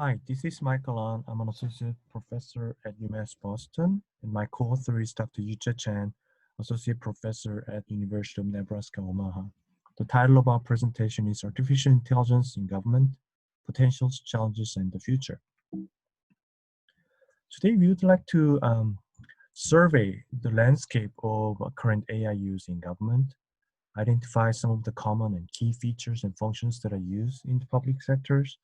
Hi, this is Michael An. I'm an associate professor at UMass Boston, and my co-author is Dr. Yucha Chan, associate professor at University of Nebraska, Omaha. The title of our presentation is Artificial Intelligence in Government, Potentials, Challenges, and the Future. Today, we would like to survey the landscape of current AI use in government, identify some of the common and key features and functions that are used in the public sectors,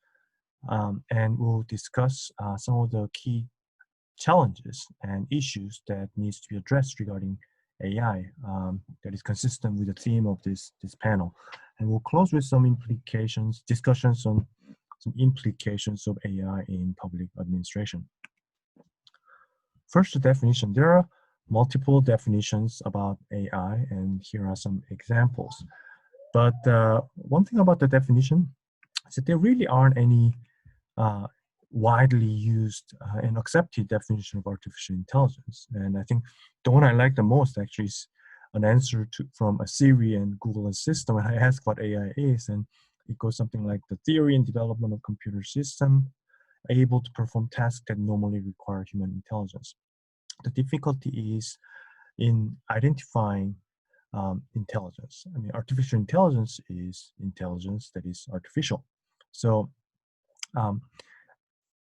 and we'll discuss some of the key challenges and issues that needs to be addressed regarding AI that is consistent with the theme of this panel. And we'll close with some implications, discussions on some implications of AI in public administration. First, the definition. There are multiple definitions about AI, and here are some examples. But one thing about the definition is that there really aren't any widely used and accepted definition of artificial intelligence. And I think the one I like the most actually is an answer from a Siri and Google Assistant when I ask what AI is, and it goes something like the theory and development of computer system able to perform tasks that normally require human intelligence. The difficulty is in identifying intelligence. I mean, artificial intelligence is intelligence that is artificial. So um,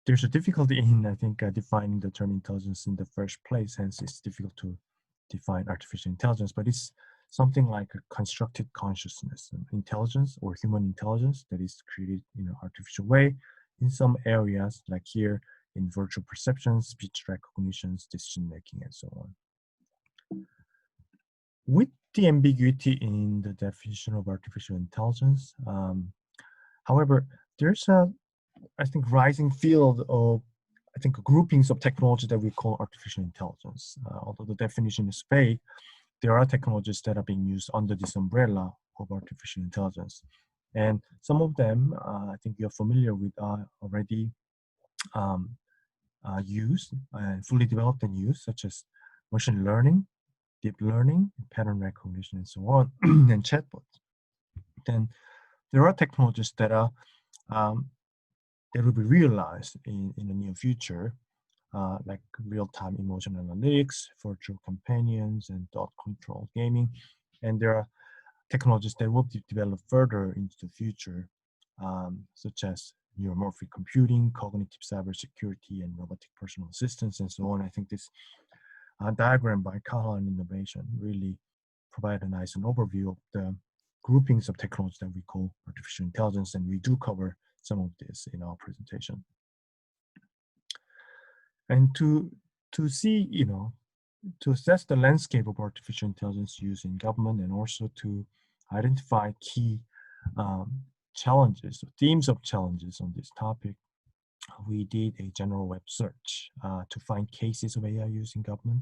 there's a difficulty in, I think, defining the term intelligence in the first place. Hence, it's difficult to define artificial intelligence, but it's something like a constructed consciousness, intelligence or human intelligence that is created in an artificial way in some areas, like here in virtual perception, speech recognition, decision making, and so on. With the ambiguity in the definition of artificial intelligence, however, there's a, I think, rising field of, I think, groupings of technology that we call artificial intelligence. Although the definition is vague, there are technologies that are being used under this umbrella of artificial intelligence. And some of them, I think you're familiar with, are already used and fully developed and used, such as machine learning, deep learning, pattern recognition, and so on, and chatbots. Then there are technologies that are that will be realized in the near future, like real-time emotion analytics, virtual companions, and thought control gaming. And there are technologies that will be developed further into the future, such as neuromorphic computing, cognitive cybersecurity, and robotic personal assistants, and so on. I think this diagram by Cahalan Innovation really provide a nice overview of the groupings of technology that we call artificial intelligence, and we do cover some of this in our presentation. And to see, to assess the landscape of artificial intelligence use in government, and also to identify key challenges, themes of challenges on this topic, we did a general web search to find cases of AI use in government,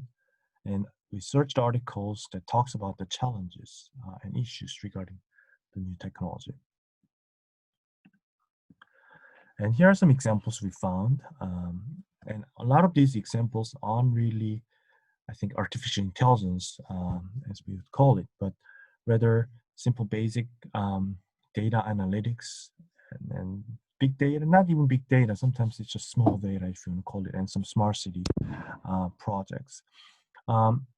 and we searched articles that talks about the challenges and issues regarding the new technology. And here are some examples we found. And a lot of these examples aren't really, I think, artificial intelligence, as we would call it, but rather simple basic data analytics and big data, not even big data, sometimes it's just small data, if you want to call it, and some smart city projects.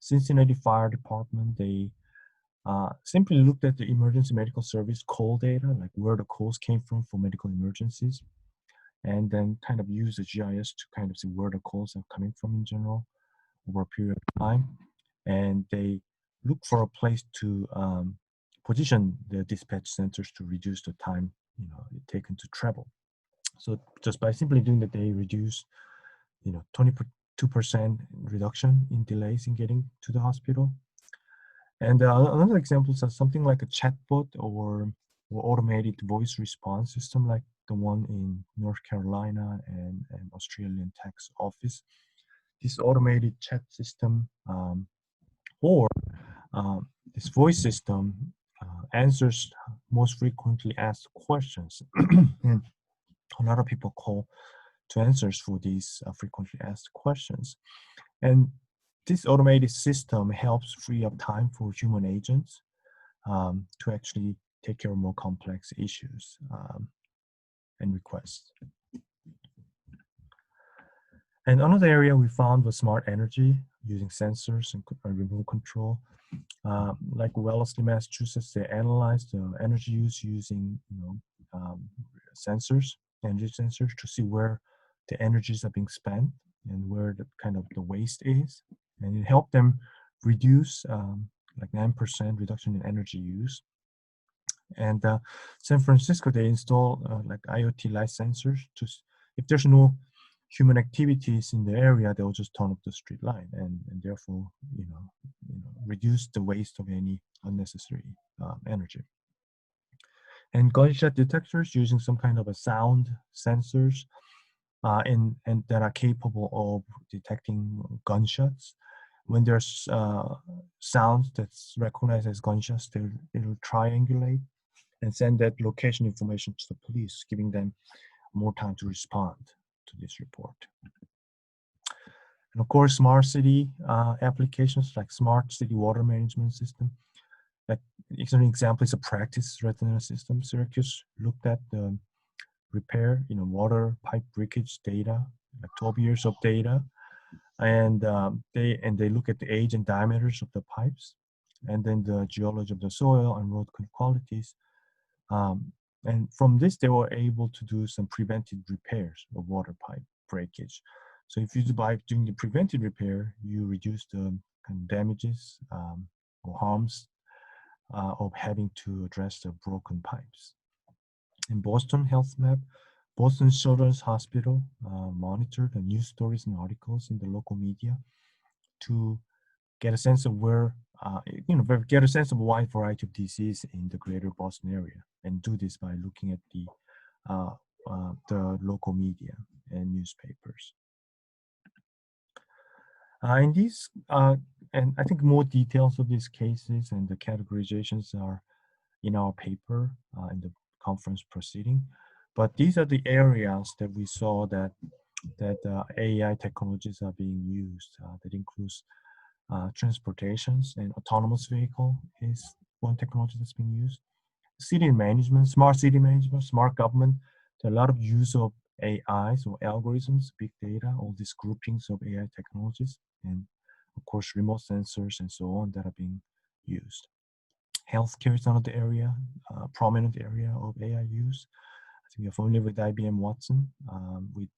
Cincinnati Fire Department, they simply looked at the emergency medical service call data, like where the calls came from for medical emergencies, and then kind of use the GIS to kind of see where the calls are coming from in general over a period of time. And they look for a place to position the dispatch centers to reduce the time taken to travel. So just by simply doing that, they reduce 22% reduction in delays in getting to the hospital. And another example is something like a chatbot or automated voice response system, like the one in North Carolina and Australian tax office. This automated chat system or this voice system answers most frequently asked questions. And a lot of people call to answers for these frequently asked questions. And this automated system helps free up time for human agents to actually take care of more complex issues and requests. And another area we found was smart energy using sensors and remote control. Like Wellesley, Massachusetts, they analyzed the energy use using um, sensors, energy sensors, to see where the energies are being spent and where the kind of the waste is, and it helped them reduce like 9% reduction in energy use. And San Francisco, they install like IoT light sensors to, if there's no human activities in the area, they'll just turn off the street light and therefore, reduce the waste of any unnecessary energy. And gunshot detectors using some kind of a sound sensors and that are capable of detecting gunshots. When there's sounds that's recognized as gunshots, it'll triangulate and send that location information to the police, giving them more time to respond to this report. And of course, smart city applications like smart city water management system. Like an example is a practice retina system. Syracuse looked at the repair, water pipe breakage data, like 12 years of data, and they look at the age and diameters of the pipes, and then the geology of the soil and road qualities. And from this, they were able to do some preventive repairs of water pipe breakage. So if you by doing the preventive repair, you reduce the kind of damages or harms of having to address the broken pipes. In Boston Health Map, Boston Children's Hospital monitored the news stories and articles in the local media to get a sense of where, get a sense of a wide variety of disease in the greater Boston area, and do this by looking at the local media and newspapers. In these, and I think more details of these cases and the categorizations are in our paper in the conference proceeding. But these are the areas that we saw that AI technologies are being used. That includes transportations, and autonomous vehicle is one technology that's being used. City management, smart city management, smart government. There are a lot of use of AI, so algorithms, big data, all these groupings of AI technologies, and of course remote sensors and so on that are being used. Healthcare is another area, prominent area of AI use. I think you're familiar with IBM Watson, with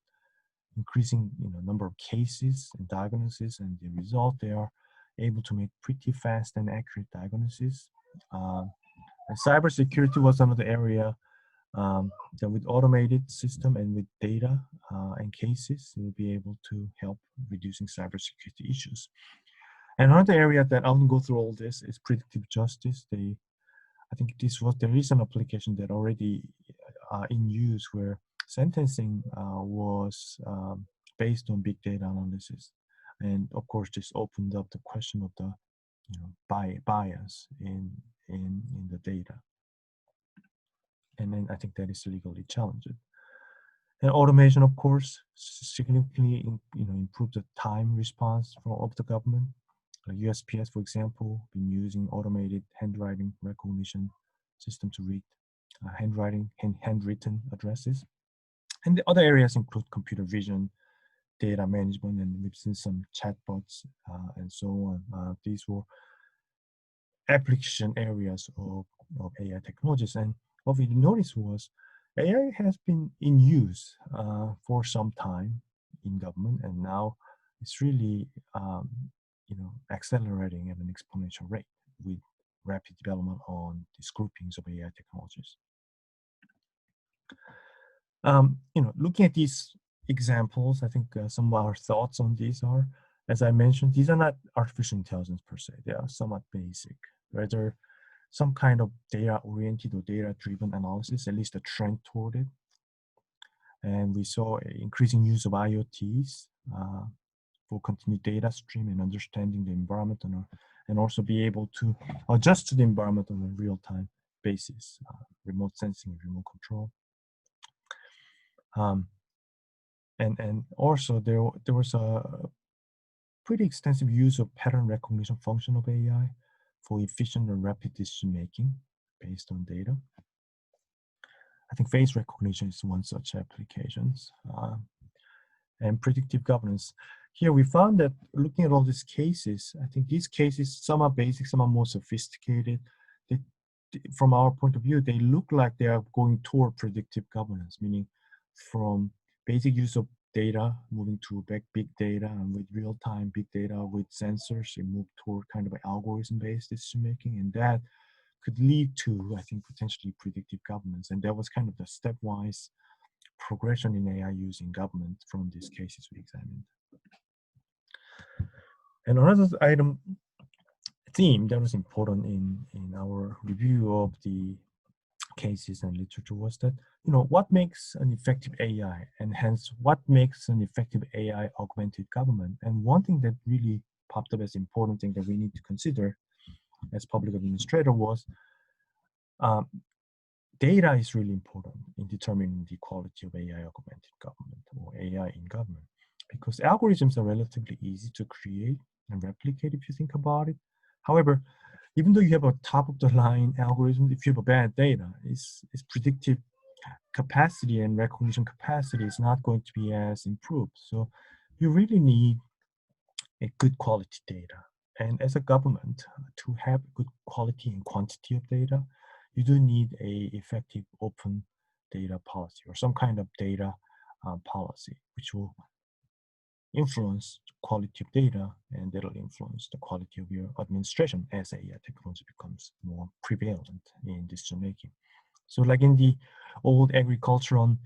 increasing number of cases and diagnoses, and the result they are able to make pretty fast and accurate diagnoses. And cybersecurity was another area that with automated system and with data and cases, it will be able to help reducing cybersecurity issues. And another area that I won't go through all this is predictive justice. I think there is an application that already in use where sentencing was based on big data analysis, and of course this opened up the question of the bias in the data, and then I think that is legally challenged. And automation, of course, significantly improve the time response of the government. USPS, for example, been using automated handwriting recognition system to read handwritten addresses. And the other areas include computer vision, data management, and we've seen some chatbots and so on. These were application areas of AI technologies. And what we noticed was AI has been in use for some time in government, and now it's really accelerating at an exponential rate with rapid development on these groupings of AI technologies. Looking at these examples, I think some of our thoughts on these are, as I mentioned, these are not artificial intelligence per se. They are somewhat basic, rather some kind of data-oriented or data-driven analysis, at least a trend toward it. And we saw increasing use of IoTs for continued data stream and understanding the environment, and also be able to adjust to the environment on a real-time basis, remote sensing, remote control. And also there was a pretty extensive use of pattern recognition function of AI for efficient and rapid decision making based on data. I think face recognition is one such applications. and predictive governance. Here we found that looking at all these cases, I think these cases, some are basic, some are more sophisticated. They, from our point of view, they look like they are going toward predictive governance, meaning from basic use of data, moving to big data, and with real-time big data with sensors, you move toward kind of an algorithm-based decision making, and that could lead to, I think, potentially predictive governance. And that was kind of the stepwise progression in AI use in government from these cases we examined. And another theme that was important in our review of the cases and literature was that, what makes an effective AI, and hence what makes an effective AI augmented government. And one thing that really popped up as important thing that we need to consider as public administrator was data is really important in determining the quality of AI augmented government or AI in government, because algorithms are relatively easy to create and replicate if you think about it. However, even though you have a top of the line algorithm, if you have a bad data, its predictive capacity and recognition capacity is not going to be as improved. So you really need a good quality data. And as a government, to have good quality and quantity of data, you do need a effective open data policy or some kind of data policy, which will influence quality of data, and that'll influence the quality of your administration as AI technology becomes more prevalent in decision making. So like in the old agricultural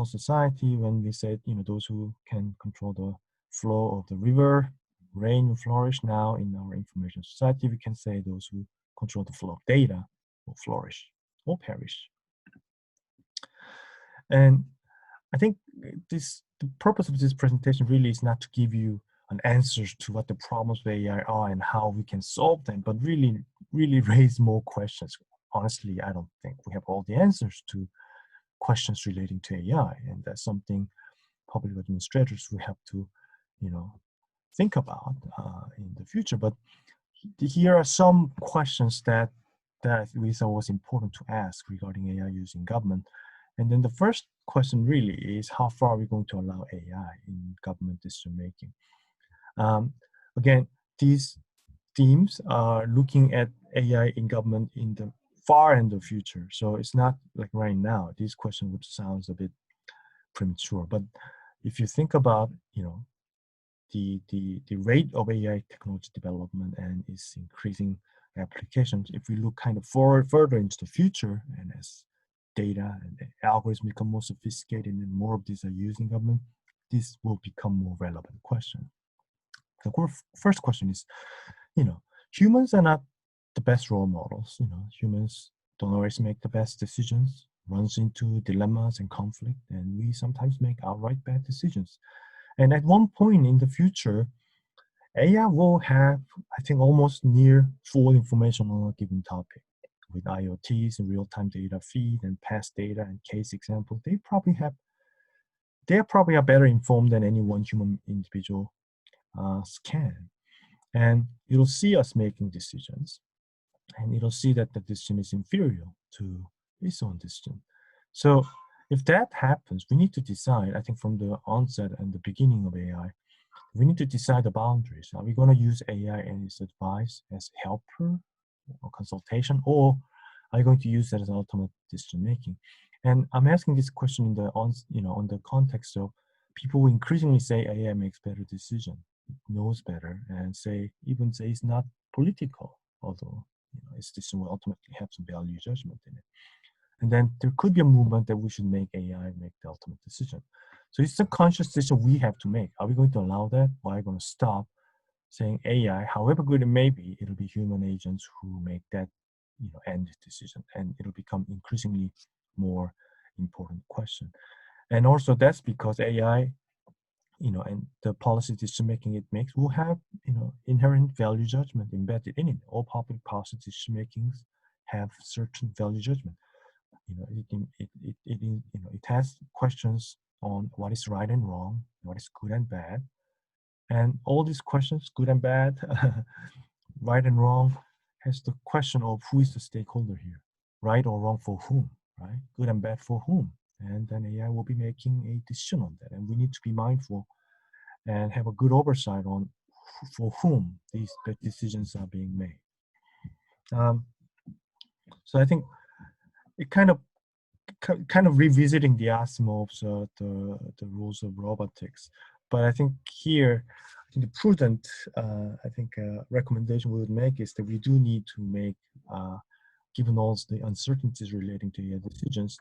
society, when we said, those who can control the flow of the river, rain will flourish. Now in our information society, we can say those who control the flow of data will flourish or perish. And I think the purpose of this presentation really is not to give you an answer to what the problems of AI are and how we can solve them, but really raise more questions. Honestly, I don't think we have all the answers to questions relating to AI, and that's something public administrators will have to, think about in the future. But here are some questions that we thought was important to ask regarding AI use in government. And then the first question really is, how far are we going to allow AI in government decision making? Again, these themes are looking at AI in government in the far end of future. So it's not like right now. This question which sounds a bit premature, but if you think about, the rate of AI technology development and its increasing applications, if we look kind of further into the future, and as data and algorithms become more sophisticated and more of these are used in government, this will become more relevant question. The first question is, humans are not the best role models. Humans don't always make the best decisions, runs into dilemmas and conflict, and we sometimes make outright bad decisions. And at one point in the future, AI will have, I think, almost near full information on a given topic. With IoTs and real-time data feed and past data and case examples, they probably are better informed than any one human individual can. And it'll see us making decisions, and it'll see that the decision is inferior to its own decision. So if that happens, we need to decide, I think from the onset and the beginning of AI, we need to decide the boundaries. Are we going to use AI and its advice as helper or consultation, or are you going to use that as ultimate decision making? And I'm asking this question in on the context of people who increasingly say AI makes better decision, knows better, and even say it's not political, although its decision will ultimately have some value judgment in it. And then there could be a movement that we should make AI make the ultimate decision. So it's a conscious decision we have to make. Are we going to allow that? Or are we going to stop saying AI, however good it may be, it'll be human agents who make that end decision, and it'll become increasingly more important question. And also that's because AI, and the policy decision making it makes will have inherent value judgment embedded in it. All public policy decision makings have certain value judgment. It has questions on what is right and wrong, what is good and bad. And all these questions, good and bad, right and wrong, has the question of who is the stakeholder here, right or wrong for whom, right? Good and bad for whom? and then AI will be making a decision on that. And we need to be mindful and have a good oversight on for whom these decisions are being made. So I think it kind of revisiting the Asimov's the rules of robotics, but I think here, I think the prudent recommendation we would make is that we do need to make, given all the uncertainties relating to AI decisions,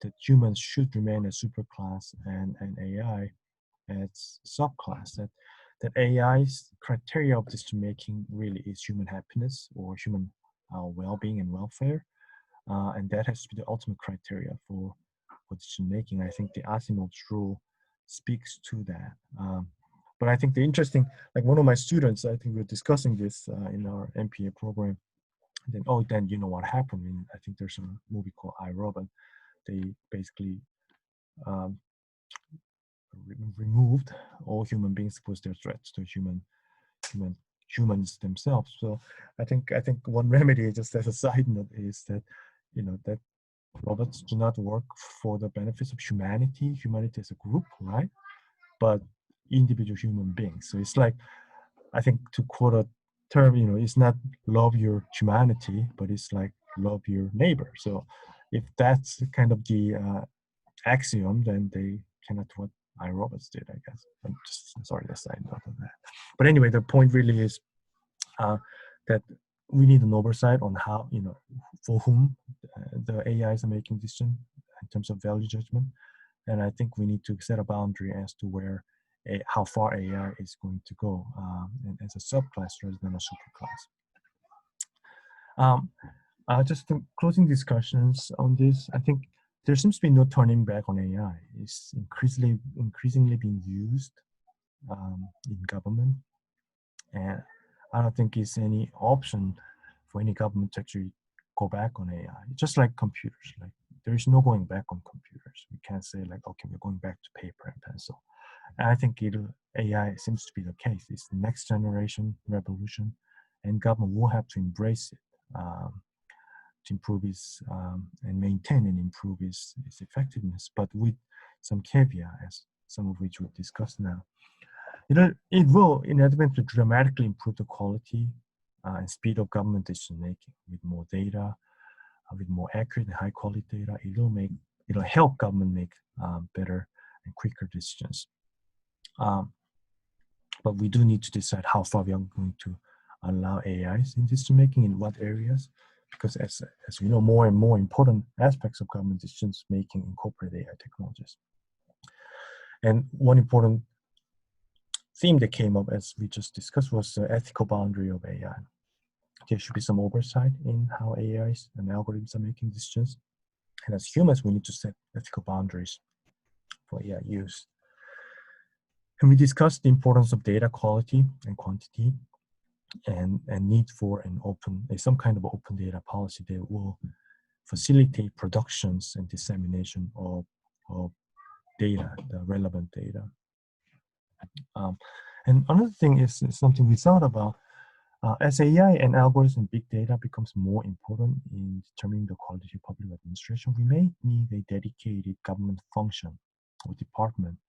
that humans should remain a superclass and AI as subclass. That AI's criteria of decision making really is human happiness or human well-being and welfare. And that has to be the ultimate criteria for decision making. I think the Asimov's rule speaks to that. But I think the interesting, like one of my students, I think we were discussing this in our MPA program. And then you know what happened? And I think there's a movie called I, Robot. They basically um, removed all human beings because they're threats to humans themselves. So I think one remedy, just as a side note, is that that robots do not work for the benefits of humanity as a group, right? But individual human beings. So it's like, I think, to quote a term, it's not love your humanity, but it's like love your neighbor. So if that's kind of the axiom, then they cannot do what iRobots did, I guess. I'm just sorry, the side note of that. But anyway, the point really is that we need an oversight on how, for whom the AIs are making decisions in terms of value judgment. And I think we need to set a boundary as to how far AI is going to go, and as a subclass rather than a superclass. Just closing discussions on this, I think there seems to be no turning back on AI. It's increasingly being used in government, and I don't think it's any option for any government to actually go back on AI. Just like computers, like there is no going back on computers. We can't say like, okay, we're going back to paper and pencil. And I think AI seems to be the case. It's the next generation revolution, and government will have to embrace it to improve its and maintain and improve its effectiveness, but with some caveats, some of which we've discussed now. It will inevitably dramatically improve the quality and speed of government decision making with more data, with more accurate and high quality data. It'll help government make better and quicker decisions. But we do need to decide how far we are going to allow AIs in decision making, in what areas, because as we know, more and more important aspects of government decisions making incorporate AI technologies. And one important theme that came up, as we just discussed, was the ethical boundary of AI. There should be some oversight in how AIs and algorithms are making decisions. And as humans, we need to set ethical boundaries for AI use. And we discussed the importance of data quality and quantity, and need for some kind of open data policy that will facilitate productions and dissemination of data, the relevant data. And another thing is something we thought about. As AI and algorithms and big data becomes more important in determining the quality of public administration, we may need a dedicated government function or department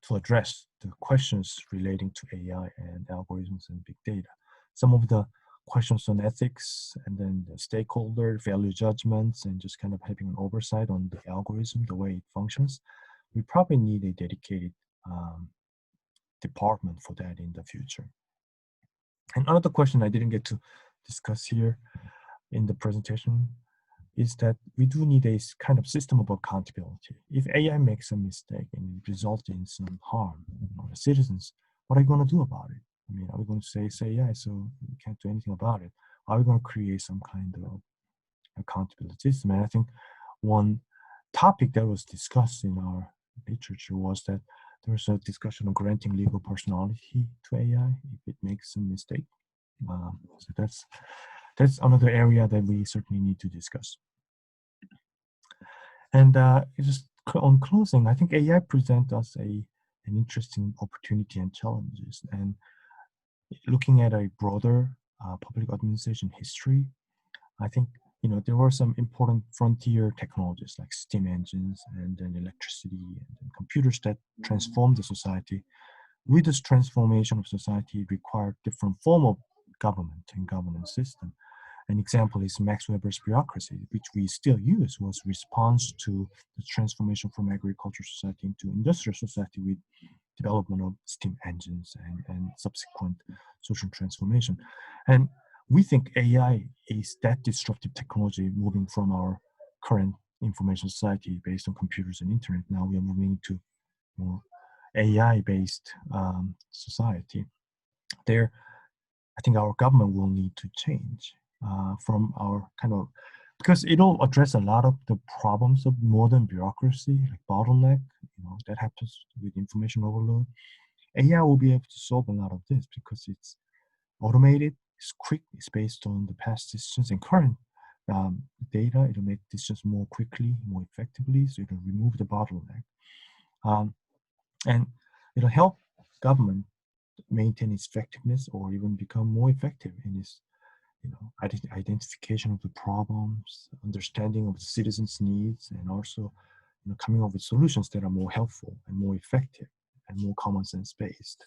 to address the questions relating to AI and algorithms and big data. Some of the questions on ethics, and then the stakeholder value judgments, and just kind of having an oversight on the algorithm, the way it functions. We probably need a dedicated department for that in the future. And another question I didn't get to discuss here in the presentation is that we do need a kind of system of accountability. If AI makes a mistake and it results in some harm on the citizens, what are you going to do about it? I mean, are we going to say AI, so we can't do anything about it? Are we going to create some kind of accountability system? And I think one topic that was discussed in our literature was that there was a discussion of granting legal personality to AI if it makes a mistake. So that's another area that we certainly need to discuss. And just on closing, I think AI presents us an interesting opportunity and challenges. And looking at a broader public administration history, I think there were some important frontier technologies like steam engines and then electricity and then computers that transformed the society. With this transformation of society, it required different form of government and governance system. An example is Max Weber's bureaucracy, which we still use, was response to the transformation from agricultural society into industrial society with development of steam engines and subsequent social transformation. And we think AI is that disruptive technology moving from our current information society based on computers and internet. Now we are moving into more AI-based society. There, I think our government will need to change from our kind of, because it'll address a lot of the problems of modern bureaucracy, like bottleneck, that happens with information overload. AI will be able to solve a lot of this because it's automated, it's quick, it's based on the past decisions and current data. It'll make decisions more quickly, more effectively, so it'll remove the bottleneck. And it'll help government maintain its effectiveness or even become more effective in its identification of the problems, understanding of the citizens' needs, and also coming up with solutions that are more helpful and more effective and more common sense based.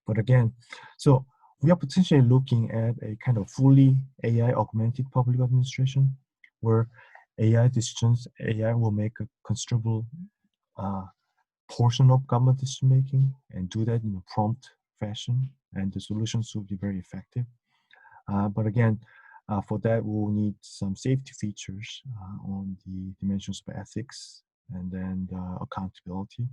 But again, so we are potentially looking at a kind of fully AI augmented public administration where AI will make a considerable portion of government decision making and do that in a prompt fashion, and the solutions will be very effective. But again, for that, we will need some safety features on the dimensions of ethics and then accountability.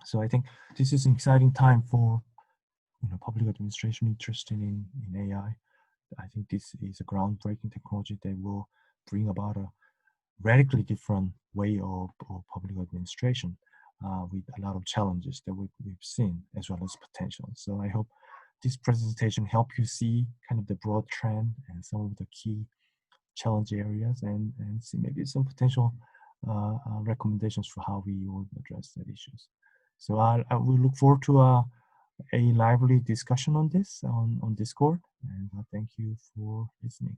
So I think this is an exciting time for public administration interested in AI. I think this is a groundbreaking technology that will bring about a radically different way of public administration with a lot of challenges that we've seen as well as potential. So I hope this presentation help you see kind of the broad trend and some of the key challenge areas and see maybe some potential recommendations for how we will address that issues. So I will look forward to a lively discussion on this on Discord, and thank you for listening.